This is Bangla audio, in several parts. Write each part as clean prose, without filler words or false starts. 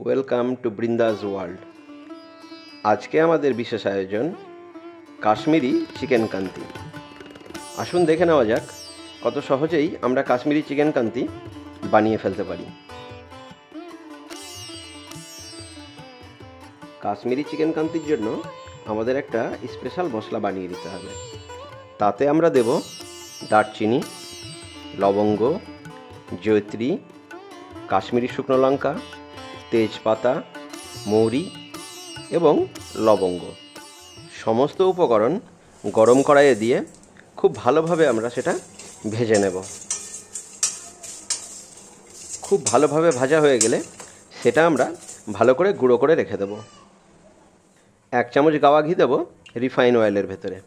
Welcome to Brinda's world. আজকে আমাদের বিশেষ আয়োজন কাশ্মীরি চিকেন কান্তি। আসুন দেখে নেওয়া যাক কত সহজেই আমরা কাশ্মীরি চিকেন কান্তি বানিয়ে ফেলতে পারি। কাশ্মীরি চিকেন কান্তির জন্য আমাদের একটা স্পেশাল মশলা বানিয়ে নিতে হবে। তাতে আমরা দেব দারচিনি, লবঙ্গ, জয়ত্রী, কাশ্মীরি শুকনো লঙ্কা, তেজপাতা, মৌরি এবং লবঙ্গ। সমস্ত উপকরণ গরম কড়াইয়ে দিয়ে খুব ভালোভাবে আমরা সেটা ভেজে নেব। খুব ভালোভাবে ভাজা হয়ে গেলে সেটা আমরা ভালো করে গুঁড়ো করে রেখে দেব। 1 চামচ গাওয়া ঘি দেব রিফাইন অয়েলের ভেতরে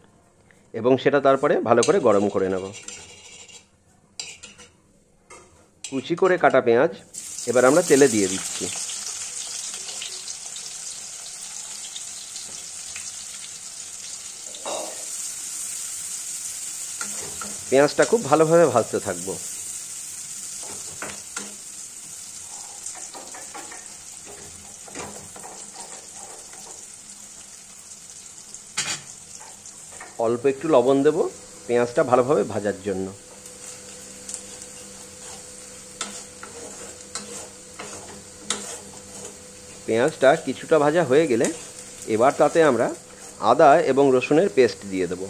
এবং সেটা তারপরে ভালো করে গরম করে নেব। কুচি করে কাটা পেঁয়াজ এবার আমরা তেলে দিয়ে দিচ্ছি। পেঁয়াজটা খুব ভালোভাবে ভাজতে থাকবো। অল্প একটু লবণ দেব পেঁয়াজটা ভালোভাবে ভাজার জন্য। পেঁয়াজটা কিছুটা ভাজা হয়ে গেলে এবার তাতে আমরা আদা এবং রসুনের পেস্ট দিয়ে দেব।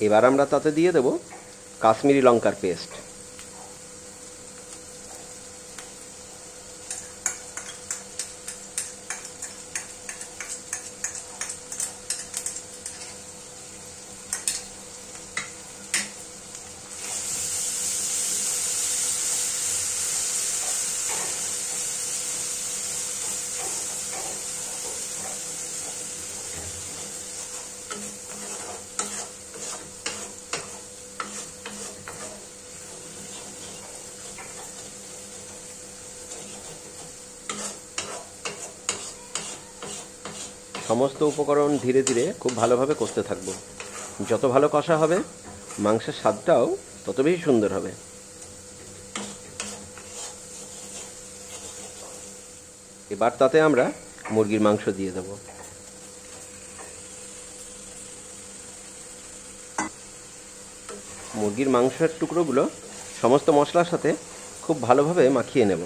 এবার আমরা তাতে দিয়ে দেব কাশ্মীরি লঙ্কার পেস্ট। সমস্ত উপকরণ ধীরে ধীরে খুব ভালোভাবে কষতে থাকব। যত ভালো কষা হবে মাংসের স্বাদটাও তত বেশি সুন্দর হবে। এবার তাতে আমরা মুরগির মাংস দিয়ে দেব। মুরগির মাংসের টুকরোগুলো সমস্ত মশলার সাথে খুব ভালোভাবে মাখিয়ে নেব।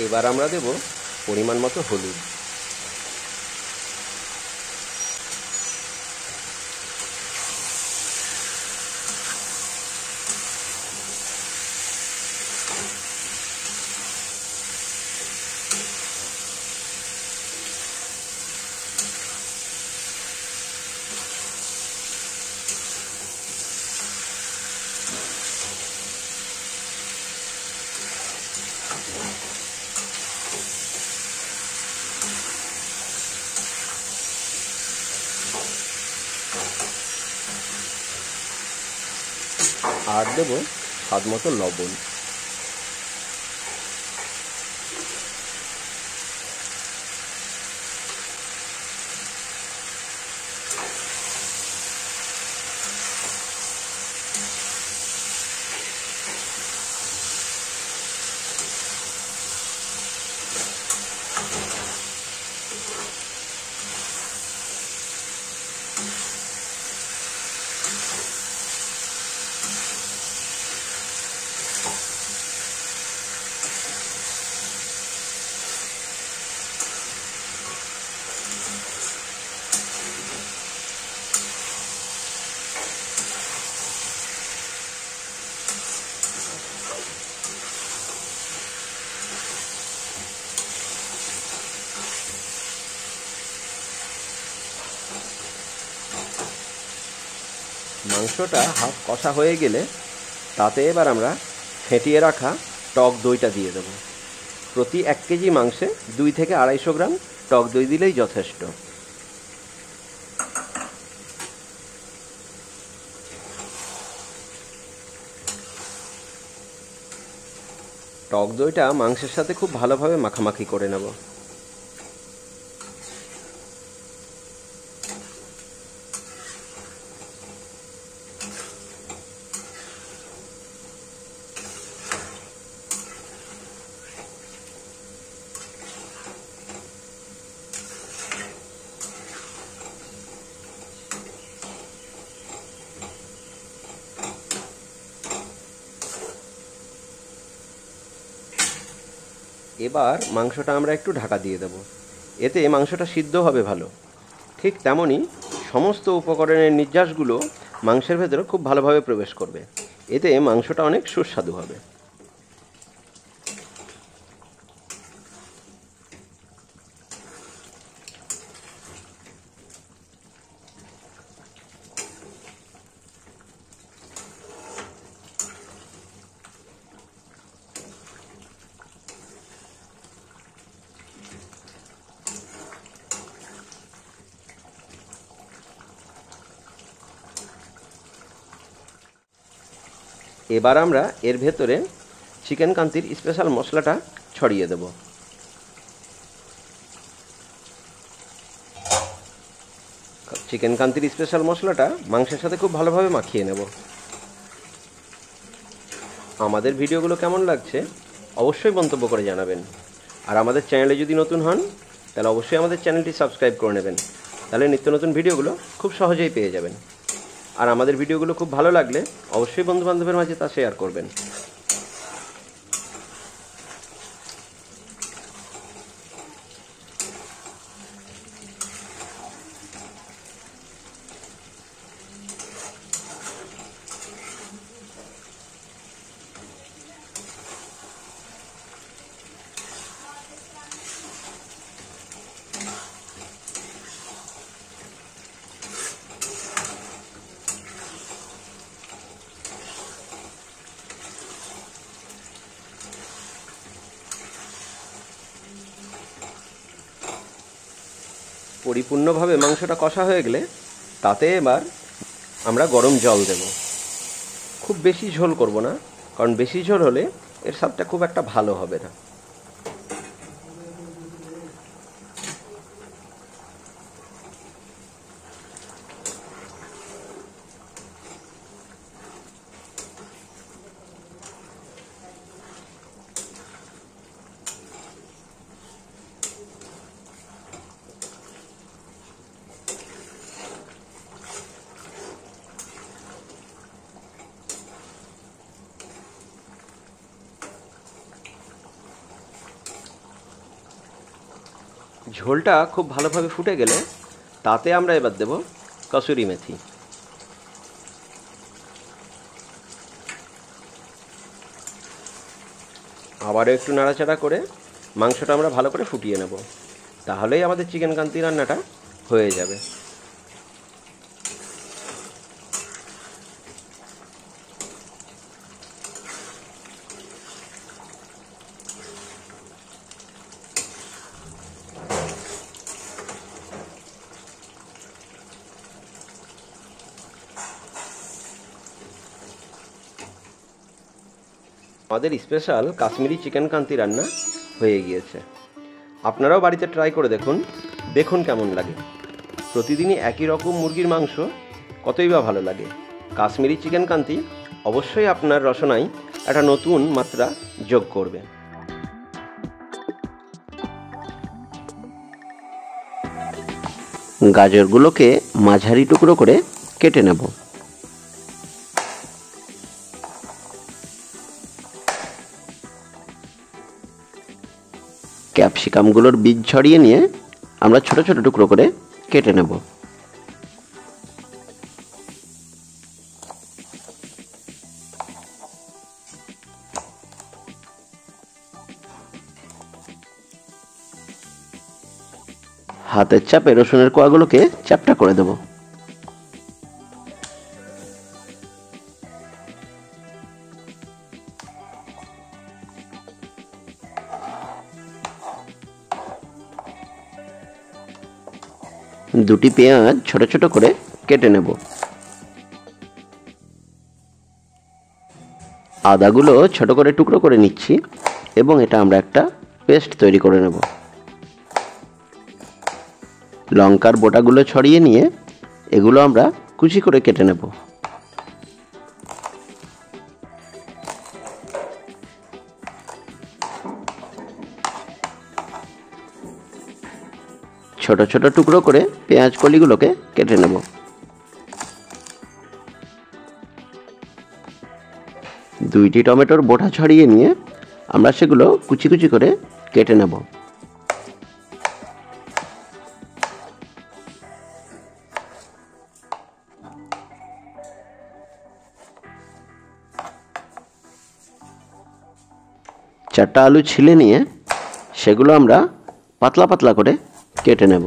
এবার আমরা দেব পরিমাণ মতো হলুদ। আর দেব স্বাদ মতো লবণ। মাংসটা হাফ কষা হয়ে গেলে তাতে এবার আমরা ফেটিয়ে রাখা টক দইটা দিয়ে দেব। প্রতি 1 কেজি মাংসে 2 থেকে 250 গ্রাম টক দই দিলেই যথেষ্ট। টক দইটা মাংসের সাথে খুব ভালোভাবে মাখামাখি করে নেব। এবার মাংসটা আমরা একটু ঢাকা দিয়ে দেব, এতে মাংসটা সিদ্ধ হবে ভালো। ঠিক তেমনই সমস্ত উপকরণের নির্যাসগুলো মাংসের ভেতরে খুব ভালোভাবে প্রবেশ করবে, এতে মাংসটা অনেক সুস্বাদু হবে। এবার আমরা এর ভেতরে চিকেন কান্তির স্পেশাল মশলাটা ছড়িয়ে দেব। চিকেন কান্তির স্পেশাল মশলাটা মাংসের সাথে খুব ভালোভাবে মাখিয়ে নেব। আমাদের ভিডিওগুলো কেমন লাগছে অবশ্যই মন্তব্য করে জানাবেন। আর আমাদের চ্যানেলে যদি নতুন হন তাহলে অবশ্যই আমাদের চ্যানেলটি সাবস্ক্রাইব করে নেবেন, তাহলে নিত্য নতুন ভিডিওগুলো খুব সহজেই পেয়ে যাবেন। আর আমাদের ভিডিওগুলো খুব ভালো লাগলে অবশ্যই বন্ধুবান্ধবের মাঝে তা শেয়ার করবেন। পরিপূর্ণভাবে মাংসটা কষা হয়ে গেলে তাতে এবার আমরা গরম জল দেব। খুব বেশি ঝোল করব না, কারণ বেশি ঝোল হলে এর স্বাদটা খুব একটা ভালো হবে না। ঝোলটা খুব ভালোভাবে ফুটে গেলে তাতে আমরা এবার দেব কসুরি মেথি। আবারও একটু নাড়াচাড়া করে মাংসটা আমরা ভালো করে ফুটিয়ে নেব, তাহলেই আমাদের চিকেন কান্তি রান্নাটা হয়ে যাবে। আমাদের স্পেশাল কাশ্মীরি চিকেন কান্তি রান্না হয়ে গিয়েছে। আপনারাও বাড়িতে ট্রাই করে দেখুন, দেখুন কেমন লাগে। প্রতিদিনই একই রকম মুরগির মাংস কতই বা ভালো লাগে। কাশ্মীরি চিকেন কান্তি অবশ্যই আপনার রসনায় একটা নতুন মাত্রা যোগ করবে। গাজরগুলোকে মাঝারি টুকরো করে কেটে নেব। ক্যাপসিকামগুলোর বীজ ছড়িয়ে নিয়ে আমরা ছোট ছোট টুকরো করে কেটে নেব। হাতের চাপে রসুনের কোয়াগুলোকে চ্যাপ্টা করে দেব। দুটি পেঁয়াজ ছোট ছোট করে কেটে নেব। আদাগুলো ছোট করে টুকরো করে নিচ্ছি এবং এটা আমরা একটা পেস্ট তৈরি করে নেব। লঙ্কার বোটাগুলো ছড়িয়ে নিয়ে এগুলো আমরা কুচি করে কেটে নেব। ছোট ছোট টুকরো করে পেঁয়াজ কলিগুলোকে কেটে নেব। দুইটি টমেটোর বোটা ছড়িয়ে নিয়ে আমরা সেগুলো কুচি কুচি করে কেটে নেব। চারটা আলু ছিলে নিয়ে সেগুলো আমরা পাতলা পাতলা করে কেটে নেব।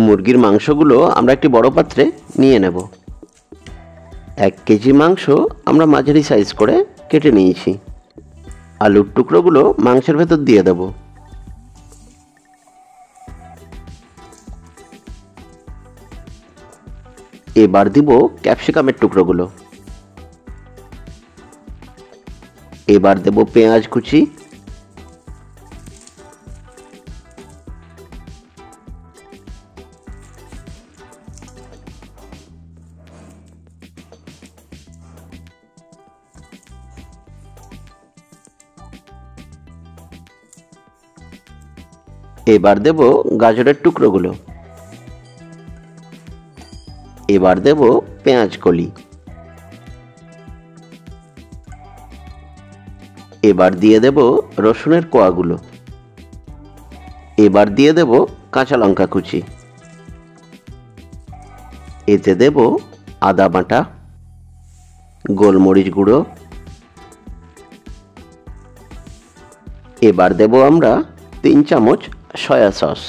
মুরগির মাংসগুলো আমরা একটি বড় পাত্রে নিয়ে নেব। 1 কেজি মাংস আমরা মাঝারি সাইজ করে কেটে নিয়েছি। আলুর টুকরোগুলো মাংসের ভেতর দিয়ে দেব। এবার দিব ক্যাপসিকামের টুকরোগুলো। এবার দেব পেঁয়াজ কুচি। এবার দেব গাজরের টুকরোগুলো। এবার দেব পেঁয়াজ কলি। এবার দিয়ে দেব রসুনের কোয়াগুলো। এবার দিয়ে দেব কাঁচা লঙ্কা কুচি। এতে দেব আদা বাটা, গোলমরিচ গুঁড়ো। এবার দেব আমরা 3 চামচ সয়া সস।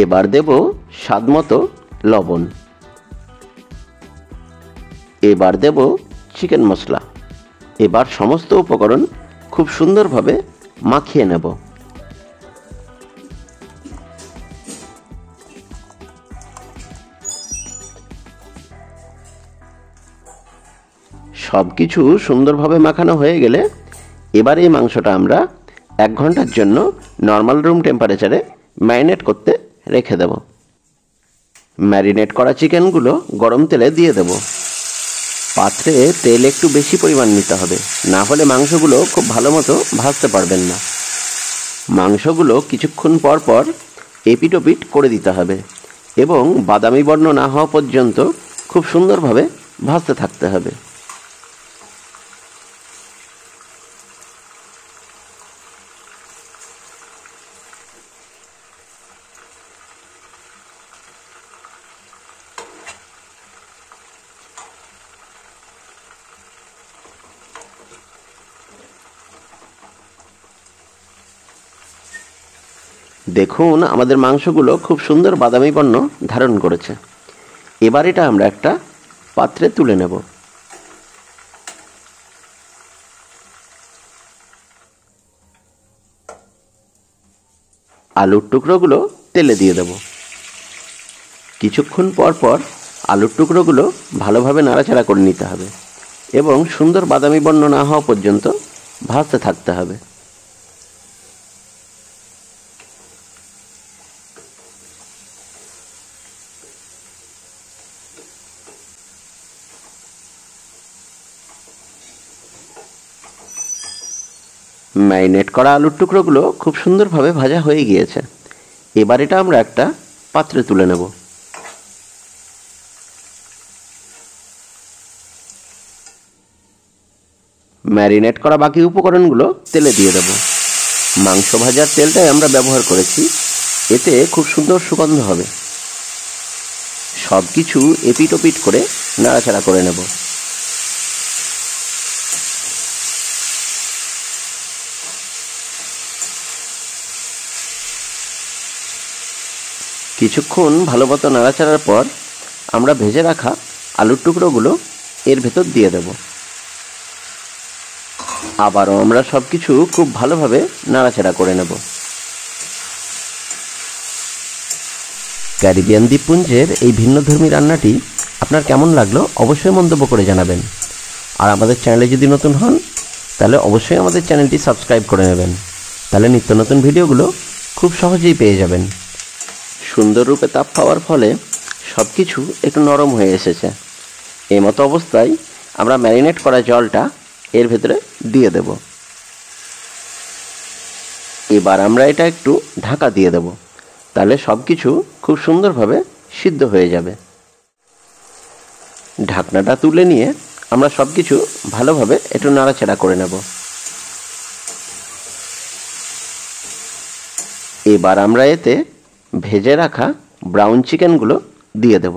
এবার দেব স্বাদমতো লবণ। এবার দেব চিকেন মশলা। এবার সমস্ত উপকরণ খুব সুন্দরভাবে মাখিয়ে নেব। সব কিছু সুন্দরভাবে মাখানো হয়ে গেলে এবার এই মাংসটা আমরা 1 ঘন্টার জন্য নর্মাল রুম টেম্পারেচারে ম্যারিনেট করতে রেখে দেব। ম্যারিনেট করা চিকেনগুলো গরম তেলে দিয়ে দেব। পাত্রে তেল একটু বেশি পরিমাণ নিতে হবে, না হলে মাংসগুলো খুব ভালো মতো ভাজতে পারবেন না। মাংসগুলো কিছুক্ষণ পর পর এপিট ওপিট করে দিতে হবে এবং বাদামি বর্ণ না হওয়া পর্যন্ত খুব সুন্দরভাবে ভাজতে থাকতে হবে। দেখুন আমাদের মাংসগুলো খুব সুন্দর বাদামি বর্ণ ধারণ করেছে। এবার এটা আমরা একটা পাত্রে তুলে নেব। আলুর টুকরোগুলো তেলে দিয়ে দেব। কিছুক্ষণ পর পর আলুর টুকরোগুলো ভালোভাবে নাড়াচাড়া করে নিতে হবে এবং সুন্দর বাদামি বর্ণ না হওয়া পর্যন্ত ভাজতে থাকতে হবে। ম্যারিনেট করা আলুর টুকরোগুলো খুব সুন্দরভাবে ভাজা হয়ে গিয়েছে। এবার এটা আমরা একটা পাত্রে তুলে নেব। ম্যারিনেট করা বাকি উপকরণগুলো তেলে দিয়ে দেব। মাংস ভাজার তেলটাই আমরা ব্যবহার করেছি, এতে খুব সুন্দর সুগন্ধ হবে। সব কিছু এপিট ওপিট করে নাড়াচাড়া করে নেব। কিছুক্ষণ ভালো মতো নাড়াচাড়ার পর আমরা ভেজে রাখা আলুর টুকরোগুলো এর ভেতর দিয়ে দেব। আবারও আমরা সব কিছু খুব ভালোভাবে নাড়াচাড়া করে নেব। ক্যারিবিয়ান দ্বীপপুঞ্জের এই ভিন্নধর্মী রান্নাটি আপনার কেমন লাগলো অবশ্যই মন্তব্য করে জানাবেন। আর আমাদের চ্যানেলে যদি নতুন হন তাহলে অবশ্যই আমাদের চ্যানেলটি সাবস্ক্রাইব করে নেবেন, তাহলে নিত্য নতুন ভিডিওগুলো খুব সহজেই পেয়ে যাবেন। সুন্দর রূপে তাপ পাওয়ার ফলে সব কিছু একটু নরম হয়ে এসেছে। এই মতো অবস্থায় আমরা ম্যারিনেট করা জলটা এর ভেতরে দিয়ে দেব। এবার আমরা এটা একটু ঢাকা দিয়ে দেব, তাহলে সব কিছু খুব সুন্দরভাবে সিদ্ধ হয়ে যাবে। ঢাকনাটা তুলে নিয়ে আমরা সব কিছু ভালোভাবে একটু নাড়াচাড়া করে নেব। এবার আমরা এতে ভেজে রাখা ব্রাউন চিকেনগুলো দিয়ে দেব।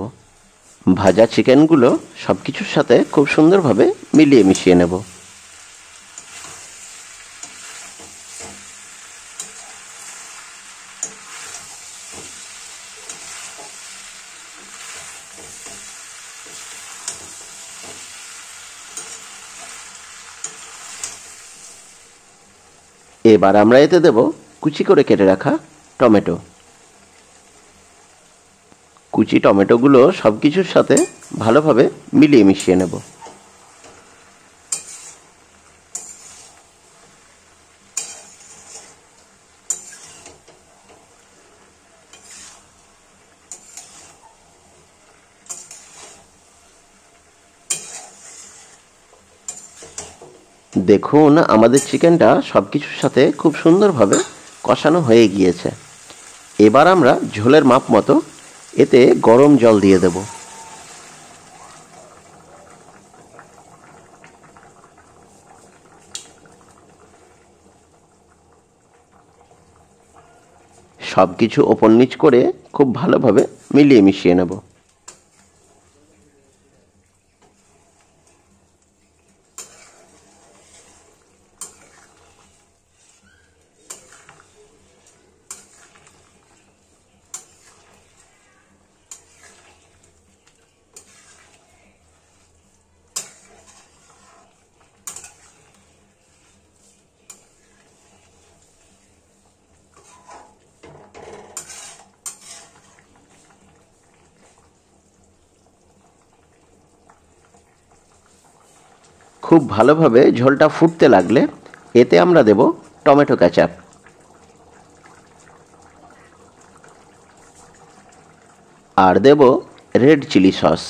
ভাজা চিকেনগুলো সব কিছুর সাথে খুব সুন্দরভাবে মিলিয়ে মিশিয়ে নেব। এবার আমরা এতে দেব কুচি করে কেটে রাখা টমেটো। কুচি টমেটোগুলো সব কিছুর সাথে ভালোভাবে মিলিয়ে মিশিয়ে নেব। দেখুন আমাদের চিকেনটা সব কিছুর সাথে খুব সুন্দরভাবে কষানো হয়ে গিয়েছে। এবার আমরা ঝোলের মাপ মতো এতে গরম জল দিয়ে দেব। সব কিছু ওপর নিচ করে খুব ভালোভাবে মিলিয়ে মিশিয়ে নেব। খুব ভালোভাবে ঝোলটা ফুটতে লাগলে এতে আমরা দেব টমেটো কেচাপ। আর দেব red chilli sauce.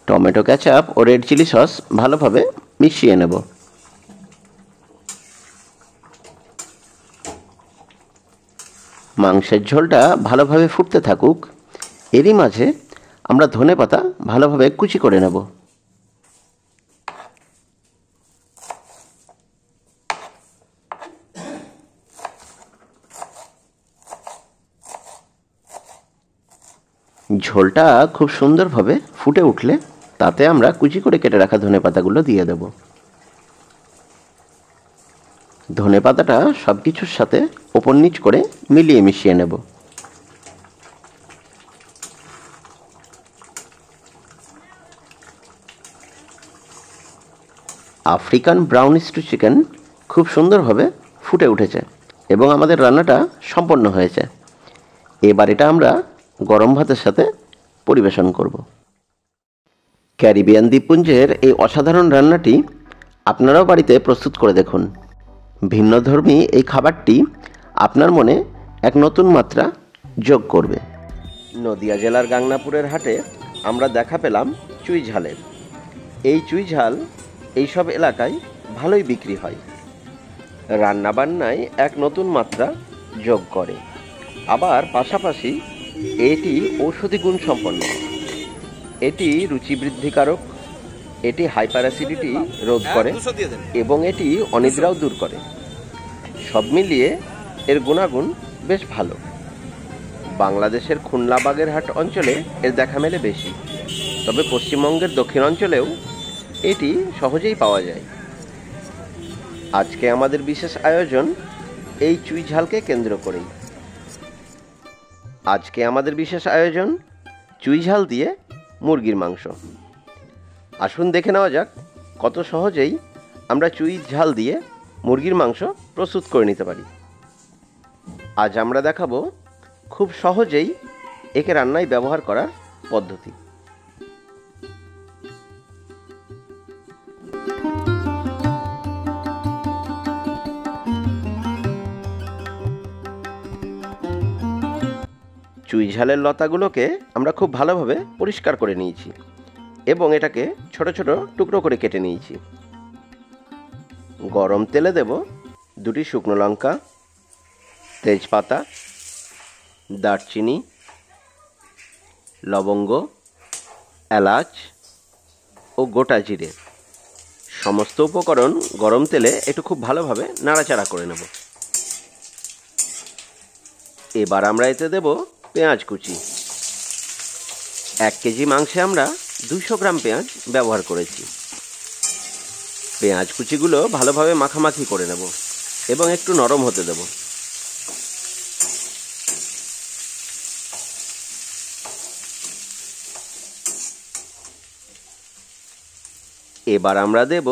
Tomato ketchup ও রেড চিলি সস ভালোভাবে মিশিয়ে নেব। মাংসের ঝোলটা ভালোভাবে ফুটতে থাকুক, এরই মাঝে আমরা ধনেপাতা ভালোভাবে কুচি করে নেব। ঝোলটা খুব সুন্দরভাবে ফুটে উঠলে তাতে আমরা কুচি করে কেটে রাখা ধনেপাতাগুলো দিয়ে দেব। ধনেপাতাটা সব কিছুর সাথে ওপর নিচ করে মিলিয়ে মিশিয়ে নেব। আফ্রিকান ব্রাউন স্টু চিকেন খুব সুন্দরভাবে ফুটে উঠেছে এবং আমাদের রান্নাটা সম্পন্ন হয়েছে। এবার এটা আমরা গরম ভাতের সাথে পরিবেশন করব। ক্যারিবিয়ান দ্বীপপুঞ্জের এই অসাধারণ রান্নাটি আপনারাও বাড়িতে প্রস্তুত করে দেখুন। ভিন্নধর্মী এই খাবারটি আপনার মনে এক নতুন মাত্রা যোগ করবে। নদিয়া জেলার গাংনাপুরের হাটে আমরা দেখা পেলাম চুই ঝালের। এই চুই ঝাল এইসব এলাকায় ভালোই বিক্রি হয়। রান্নাবান্নায় এক নতুন মাত্রা যোগ করে, আবার পাশাপাশি এটি ঔষধি গুণ সম্পন্ন। এটি রুচি বৃদ্ধিকারক, এটি হাইপার অ্যাসিডিটি রোধ করে এবং এটি অনিদ্রাও দূর করে। সব মিলিয়ে এর গুণাগুণ বেশ ভালো। বাংলাদেশের খুলনা বাগেরহাট অঞ্চলে এর দেখা মেলে বেশি, তবে পশ্চিমবঙ্গের দক্ষিণ অঞ্চলেও এটি সহজেই পাওয়া যায়। আজকে আমাদের বিশেষ আয়োজন এই চুই ঝালকে কেন্দ্র করেই। আজকে আমাদের বিশেষ আয়োজন চুই ঝাল দিয়ে মুরগির মাংস। আসুন দেখে নেওয়া যাক কত সহজেই আমরা চুই ঝাল দিয়ে মুরগির মাংস প্রস্তুত করে নিতে পারি। আজ আমরা দেখাবো খুব সহজেই একে রান্নায় ব্যবহার করার পদ্ধতি। চুই ঝালের লতাগুলোকে আমরা খুব ভালোভাবে পরিষ্কার করে নিয়েছি এবং এটাকে ছোট ছোট টুকরো করে কেটে নিয়েছি। গরম তেলে দেব 2টি শুকনো লঙ্কা, তেজপাতা, দারচিনি, লবঙ্গ, এলাচ ও গোটা জিরে। সমস্ত উপকরণ গরম তেলে একটু খুব ভালোভাবে নাড়াচাড়া করে নেব। এবার আমরা এতে দেব পেঁয়াজ কুচি। 1 কেজি মাংসে আমরা 200 গ্রাম পেঁয়াজ ব্যবহার করেছি। পেঁয়াজ কুচিগুলো ভালোভাবে মাখামাখি করে নেব এবং একটু নরম হতে দেব। এবার আমরা দেব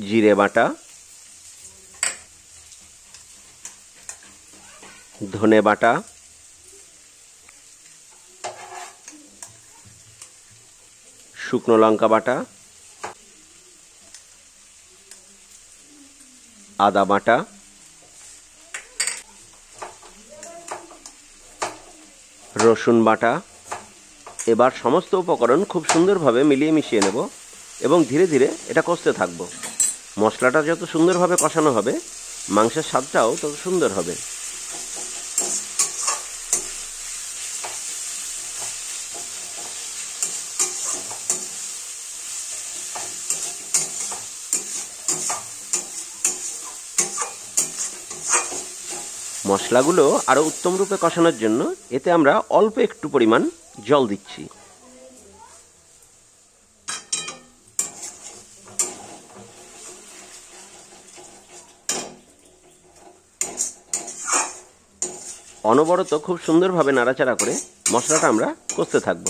জিরে বাটা, ধনে বাটা, শুকনো লঙ্কা বাটা, আদা বাটা, রসুন বাটা। এবার সমস্ত উপকরণ খুব সুন্দরভাবে মিলিয়ে মিশিয়ে নেব এবং ধীরে ধীরে এটা কষতে থাকব। মশলাটা যত সুন্দরভাবে কষানো হবে, মাংসের স্বাদটাও তত সুন্দর হবে। মশলাগুলো আরও উত্তম রূপে কষানোর জন্য এতে আমরা অল্প একটু পরিমাণ জল দিচ্ছি। অনবরত খুব সুন্দরভাবে নাড়াচাড়া করে মশলাটা আমরা কষতে থাকব।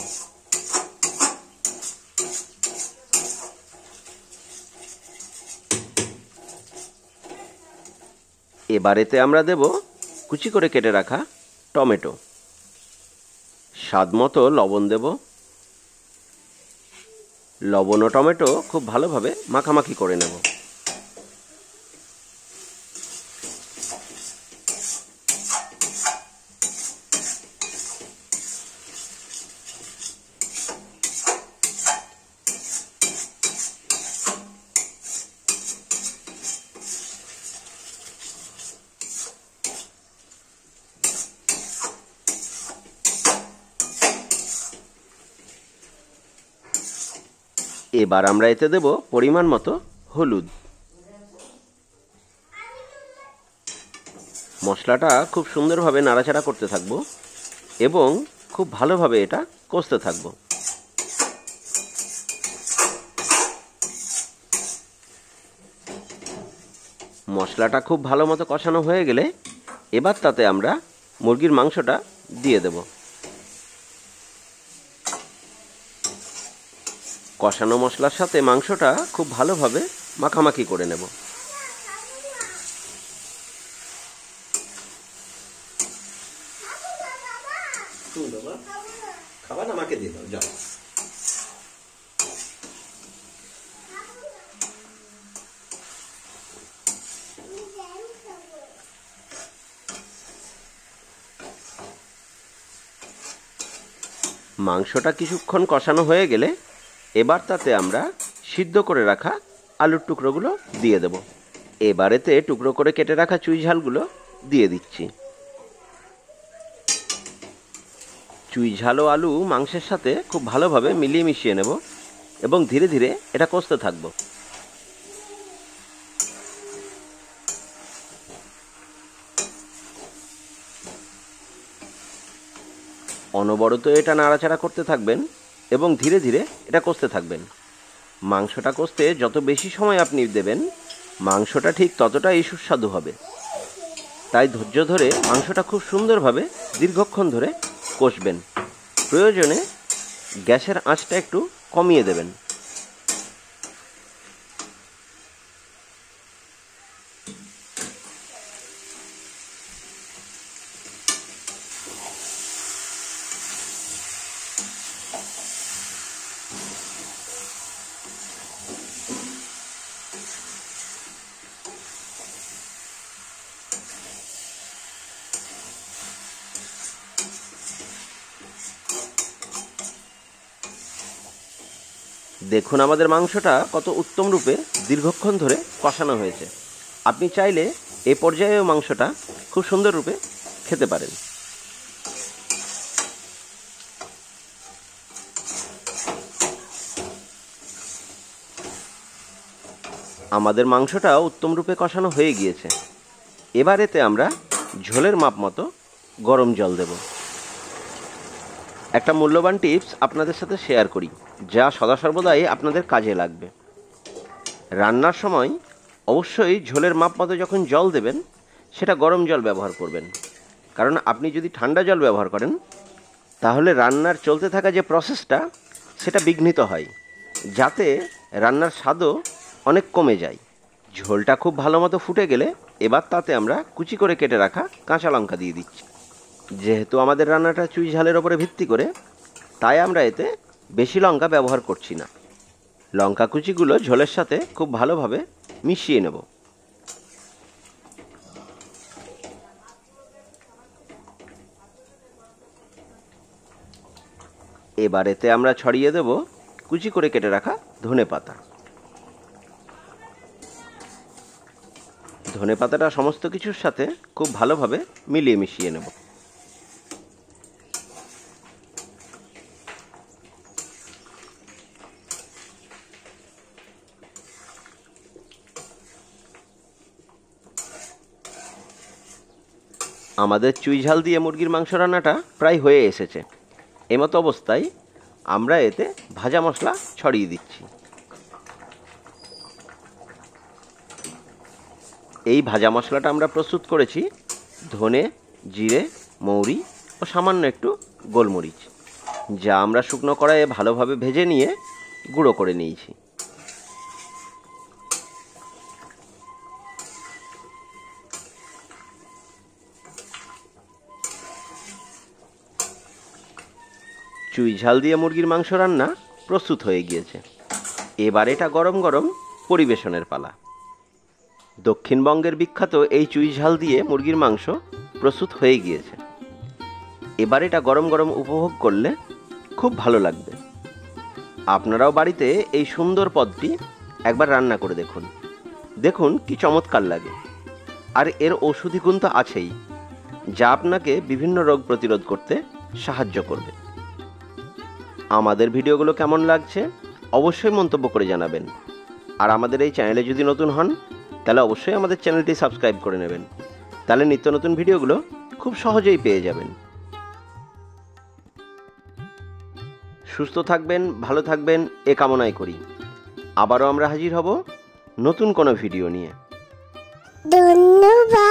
এবার এতে আমরা দেব কুচি করে কেটে রাখা টমেটো। স্বাদ মতো লবণ দেব। লবণ ও টমেটো খুব ভালোভাবে মাখামাখি করে নেব। এবার আমরা এতে দেব পরিমাণ মতো হলুদ। মশলাটা খুব সুন্দরভাবে নাড়াচাড়া করতে থাকব এবং খুব ভালোভাবে এটা কষতে থাকব। মশলাটা খুব ভালো মতো কষানো হয়ে গেলে এবার তাতে আমরা মুরগির মাংসটা দিয়ে দেব। কষানো মশলার সাথে মাংসটা খুব ভালোভাবে মাখামাখি করে নেব। খাবার আমাকে দিয়ে দাও, যাও। মাংসটা কিছুক্ষণ কষানো হয়ে গেলে এবার তাতে আমরা সিদ্ধ করে রাখা আলুর টুকরোগুলো দিয়ে দেব। এবারেতে টুকরো করে কেটে রাখা চুই ঝালগুলো দিয়ে দিচ্ছি। চুই ঝাল ও আলু মাংসের সাথে খুব ভালোভাবে মিলিয়ে মিশিয়ে নেব এবং ধীরে ধীরে এটা কষতে থাকব। অনবরত এটা নাড়াচাড়া করতে থাকবেন এবং ধীরে ধীরে এটা কষতে থাকবেন। মাংসটা কষতে যত বেশি সময় আপনি দেবেন মাংসটা ঠিক ততটাই সুস্বাদু হবে। তাই ধৈর্য ধরে মাংসটা খুব সুন্দরভাবে দীর্ঘক্ষণ ধরে কষবেন। প্রয়োজনে গ্যাসের আঁচটা একটু কমিয়ে দেবেন। দেখুন আমাদের মাংসটা কত উত্তম রূপে দীর্ঘক্ষণ ধরে কষানো হয়েছে। আপনি চাইলে এই পর্যায়েও মাংসটা খুব সুন্দর রূপে খেতে পারেন। আমাদের মাংসটা উত্তম রূপে কষানো হয়ে গিয়েছে। এবার এতে আমরা ঝোলের মাপ মতো গরম জল দেব। একটা মূল্যবান টিপস আপনাদের সাথে শেয়ার করি, যা সদা সর্বদাই আপনাদের কাজে লাগবে। রান্নার সময় অবশ্যই ঝোলের মাপ মতো যখন জল দেবেন সেটা গরম জল ব্যবহার করবেন। কারণ আপনি যদি ঠান্ডা জল ব্যবহার করেন তাহলে রান্নার চলতে থাকা যে প্রসেসটা সেটা বিঘ্নিত হয়, যাতে রান্নার স্বাদও অনেক কমে যায়। ঝোলটা খুব ভালো মতো ফুটে গেলে এবার তাতে আমরা কুচি করে কেটে রাখা কাঁচা লঙ্কা দিয়ে দিচ্ছি। যেহেতু আমাদের রান্নাটা চুই ঝালের ওপরে ভিত্তি করে, তাই আমরা এতে বেশি লঙ্কা ব্যবহার করছি না। লঙ্কা কুচিগুলো ঝোলের সাথে খুব ভালোভাবে মিশিয়ে নেব। এবার এতে আমরা ছড়িয়ে দেব কুচি করে কেটে রাখা ধনেপাতা। ধনেপাতাটা সমস্ত কিছুর সাথে খুব ভালোভাবে মিলিয়ে মিশিয়ে নেব। আমাদের চুই ঝাল দিয়ে মুরগির মাংস রান্নাটা প্রায় হয়ে এসেছে। এমতো অবস্থায় আমরা এতে ভাজা মশলা ছড়িয়ে দিচ্ছি। এই ভাজা মশলাটা আমরা প্রস্তুত করেছি ধনে, জিরে, মৌরি ও সামান্য একটু গোলমরিচ, যা আমরা শুকনো কড়াইয়ে ভালোভাবে ভেজে নিয়ে গুঁড়ো করে নিয়েছি। চুই ঝাল দিয়ে মুরগির মাংস রান্না প্রস্তুত হয়ে গিয়েছে। এবার এটা গরম গরম পরিবেশনের পালা। দক্ষিণবঙ্গের বিখ্যাত এই চুই ঝাল দিয়ে মুরগির মাংস প্রস্তুত হয়ে গিয়েছে। এবার এটা গরম গরম উপভোগ করলে খুব ভালো লাগবে। আপনারাও বাড়িতে এই সুন্দর পদটি একবার রান্না করে দেখুন। দেখুন কি চমৎকার লাগে। আর এর ঔষধি গুণ তো আছেই, যা আপনাকে বিভিন্ন রোগ প্রতিরোধ করতে সাহায্য করবে। আমাদের ভিডিওগুলো কেমন লাগছে অবশ্যই মন্তব্য করে জানাবেন। আর আমাদের এই চ্যানেলে যদি নতুন হন তাহলে অবশ্যই আমাদের চ্যানেলটি সাবস্ক্রাইব করে নেবেন। তাহলে নিত্য নতুন ভিডিওগুলো খুব সহজেই পেয়ে যাবেন। সুস্থ থাকবেন, ভালো থাকবেন এ কামনাই করি। আবারও আমরা হাজির হব নতুন কোনো ভিডিও নিয়ে। ধন্যবাদ।